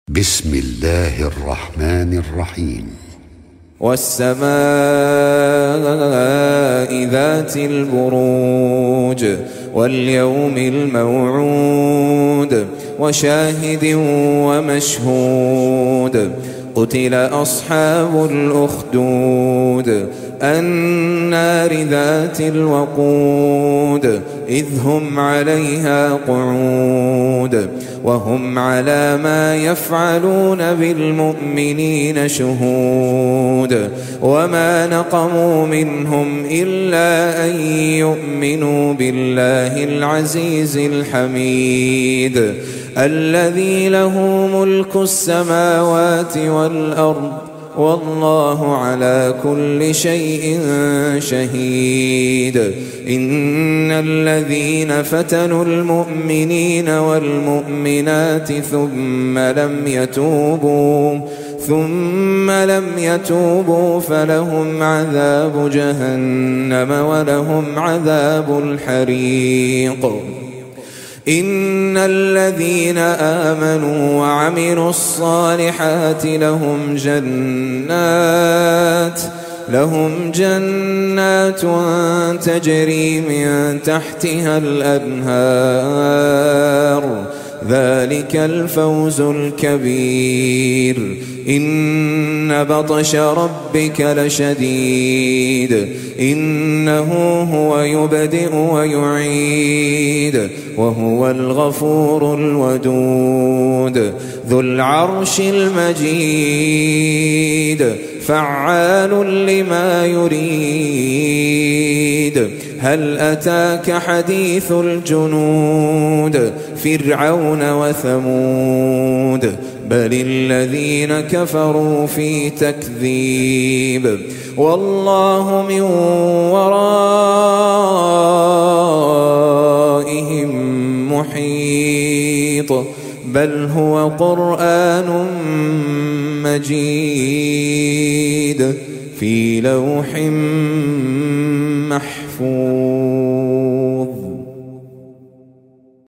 بسم الله الرحمن الرحيم. والسماء ذات البروج واليوم الموعود وشاهد ومشهود. قتل أصحاب الأخدود النار ذات الوقود إذ هم عليها قعود وهم على ما يفعلون بالمؤمنين شهود. وما نقموا منهم إلا أن يؤمنوا بالله العزيز الحميد الذي له ملك السماوات والأرض والله على كل شيء شهيد. إن الذين فتنوا المؤمنين والمؤمنات ثم لم يتوبوا فلهم عذاب جهنم ولهم عذاب الحريق. إن الذين آمنوا وعملوا الصالحات لهم جنات تجري من تحتها الأنهار ذلك الفوز الكبير. إن بطش ربك لشديد إنه هو يبدئ ويعيد وهو الغفور الودود ذو العرش المجيد فعال لما يريد. هل أتاك حديث الجنود فرعون وثمود بل الذين كفروا في تكذيب والله من ورائهم محيط بل هو قرآن مجيد في لوح محفوظ.